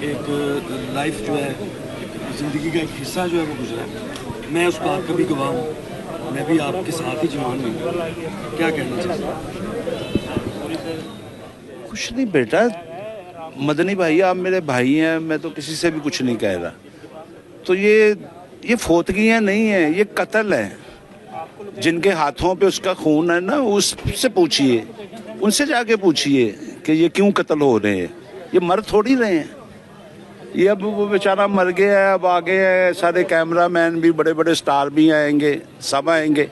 एक लाइफ जो है, ज़िंदगी का एक हिस्सा जो है वो गुजरा है। मैं उस बात का भी गवाह हूँ, मैं भी आपके साथ ही जवान हुई। क्या कहना चाहिए? कुछ नहीं बेटा, मदनी भाई आप मेरे भाई हैं, मैं तो किसी से भी कुछ नहीं कह रहा। तो ये फोतगियाँ नहीं है, ये कत्ल है। जिनके हाथों पे उसका खून है ना, उससे पूछिए, उनसे जाके पूछिए कि ये क्यों कत्ल हो रहे हैं। ये मर थोड़ी रहे हैं। ये अब वो बेचारा मर गया है, अब आगे है, सारे कैमरामैन भी, बड़े बड़े स्टार भी आएंगे, सब आएंगे,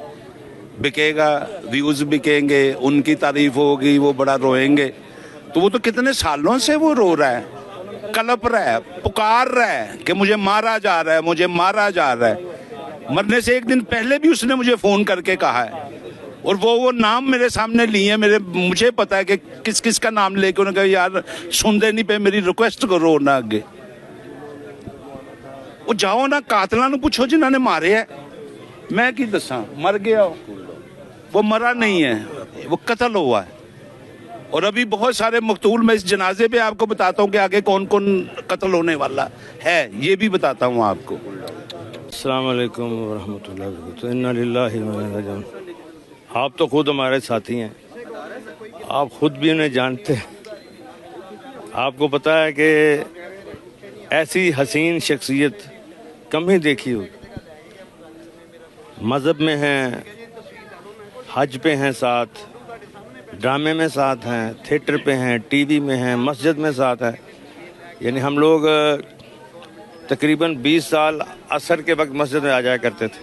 बिकेगा, व्यूज बिकेंगे, उनकी तारीफ होगी, वो बड़ा रोएंगे। तो वो तो कितने सालों से वो रो रहा है, कलप रहा है, पुकार रहा है कि मुझे मारा जा रहा है, मुझे मारा जा रहा है। मरने से एक दिन पहले भी उसने मुझे फोन करके कहा है, और वो नाम मेरे सामने लिए, मुझे पता है कि किस किस का नाम लेके उन्होंने कहा यार सुनते नहीं पे, मेरी रिक्वेस्ट करो ना अगे। वो जाओ ना कातलां नूं पुछो जिन्होंने मारे है। मैं की दसा, मर गया वो मरा नहीं है, वो कत्ल हुआ है। और अभी बहुत सारे मकतूल, मैं इस जनाजे पे आपको बताता हूँ कि आगे कौन कौन कत्ल होने वाला है, ये भी बताता हूँ आपको। अस्सलाम वालेकुम वरहमतुल्लाहि वबरकातुहू। इन्ना लिल्लाहि व इन्ना इलैहि राजिऊन। आप तो खुद हमारे साथी हैं, आप खुद भी उन्हें जानते हैं। आपको पता है कि ऐसी हसीन शख्सियत कम ही देखी होगी। मज़हब में हैं, हज पे हैं साथ, ड्रामे में साथ हैं, थिएटर पे हैं, टीवी में हैं, मस्जिद में साथ हैं। यानी हम लोग तकरीबन 20 साल असर के वक्त मस्जिद में आ जाया करते थे।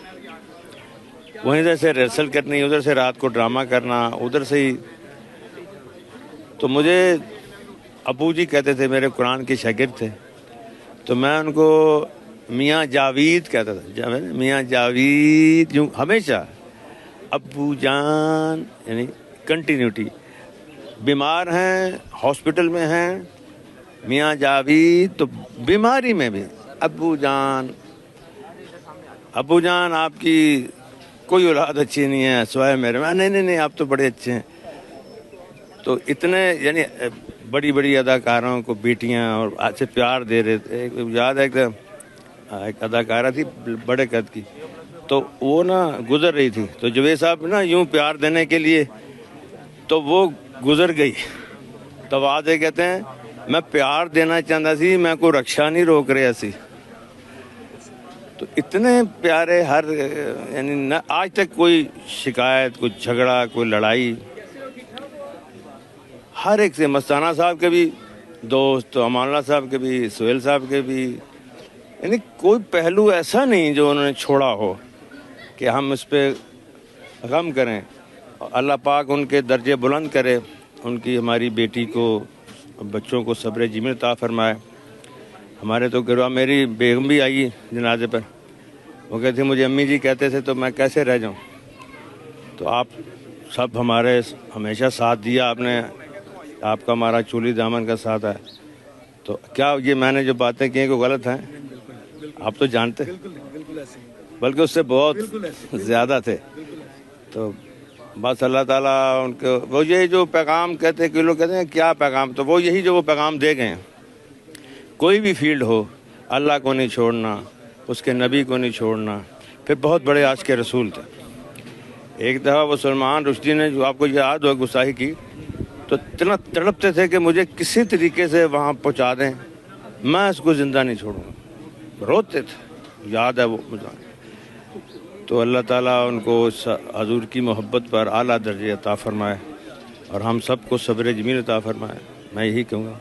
वहीं इधर से रिहर्सल करनी, उधर से रात को ड्रामा करना, उधर से ही। तो मुझे अबू जी कहते थे, मेरे कुरान के शागिर्द थे, तो मैं उनको मियाँ जावीद कहता था। मियाँ जावीद यूँ हमेशा, अबू जान, यानी कंटिन्यूटी। बीमार हैं, हॉस्पिटल में हैं, मियाँ जावीद, तो बीमारी में भी अबू जान। अबू जान आपकी कोई औलाद अच्छी नहीं है सिवाय मेरे में। नहीं नहीं नहीं, आप तो बड़े अच्छे हैं। तो इतने यानी बड़ी बड़ी अदाकारों को बेटियां और आज से प्यार दे रहे थे। याद है एक अदाकारा थी बड़े कद की, तो वो ना गुजर रही थी, तो जवेद साहब ना यूं प्यार देने के लिए, तो वो गुजर गई। तो आदे कहते हैं मैं प्यार देना चाहता सी, मैं कोई रक्षा नहीं रोक रहा सी। तो इतने प्यारे, हर यानी न आज तक कोई शिकायत, कोई झगड़ा, कोई लड़ाई, हर एक से। मस्ताना साहब के भी दोस्त, तो अमानुल्लाह साहब के भी, सुहेल साहब के भी, यानी कोई पहलू ऐसा नहीं जो उन्होंने छोड़ा हो कि हम इस पे गम करें। अल्लाह पाक उनके दर्जे बुलंद करे, उनकी हमारी बेटी को, बच्चों को सब्र जीमिल अता फरमाए। हमारे तो गिरवा, मेरी बेगम भी आई जनाजे पर, वो कहती मुझे अम्मी जी कहते थे तो मैं कैसे रह जाऊं। तो आप सब हमारे हमेशा साथ दिया आपने, आपका हमारा चूली दामन का साथ है। तो क्या ये मैंने जो बातें की हैं कोई गलत हैं? आप तो जानते हैं, बल्कि उससे बहुत ज़्यादा थे। तो बस अल्लाह ताला उनके, वो ये जो पैगाम कहते हैं कि लोग कहते हैं क्या पैगाम, तो वो यही जो वो पैगाम दे गए। कोई भी फील्ड हो, अल्लाह को नहीं छोड़ना, उसके नबी को नहीं छोड़ना। फिर बहुत बड़े आज के रसूल थे। एक दफ़ा वो सलमान रुश्दी ने, जो आपको याद हो, गुस्ताखी की, तो इतना तड़पते थे कि मुझे किसी तरीके से वहाँ पहुँचा दें, मैं इसको ज़िंदा नहीं छोड़ूंगा। रोते थे, याद है वो मुझे। तो अल्लाह ताला उनको हजूर की मोहब्बत पर आला दर्जे अता फरमाए और हम सबको सब्र जमील अता फरमाए। मैं यही कहूँगा।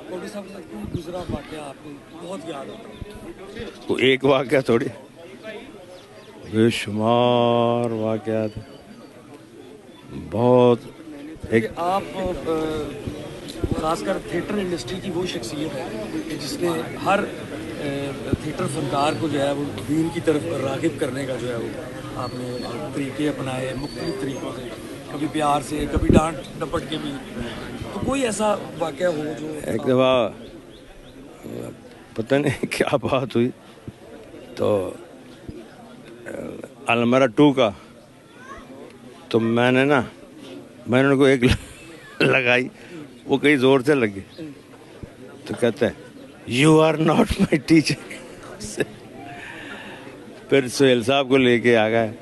वो एक वाक़या थोड़ी, बेशुमार वाक़यात बहुत। एक आप खासकर थिएटर इंडस्ट्री की वो शख्सियत है जिसने हर थिएटर फनकार को जो है वो दीन की तरफ राग़िब करने का जो है वो आपने तरीके अपनाए, मुख्तलिफ तरीक़ों से, कभी प्यार से, कभी डांट डपट के भी। तो कोई ऐसा वाक़या हो जो? एक दफ़ा पता नहीं क्या बात हुई, तो अलमरा 2 का, तो मैंने उनको एक लगाई, वो कहीं ज़ोर से लगी। तो कहते हैं you are not my teacher. फिर सुहेल साहब को लेके आ गए,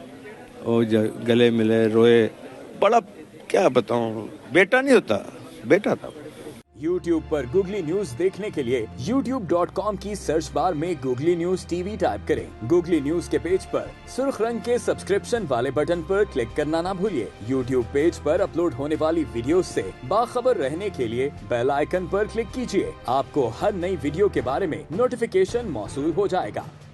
वो गले मिले, रोए, बड़ा क्या बताऊं, बेटा नहीं होता, बेटा था। YouTube पर गूगली न्यूज देखने के लिए youtube.com की सर्च बार में गूगली न्यूज टीवी टाइप करें। गूगली न्यूज के पेज पर सुर्ख रंग के सब्सक्रिप्शन वाले बटन पर क्लिक करना ना भूलिए। YouTube पेज पर अपलोड होने वाली वीडियोस से बाखबर रहने के लिए बेल आइकन पर क्लिक कीजिए। आपको हर नई वीडियो के बारे में नोटिफिकेशन मौसूल हो जाएगा।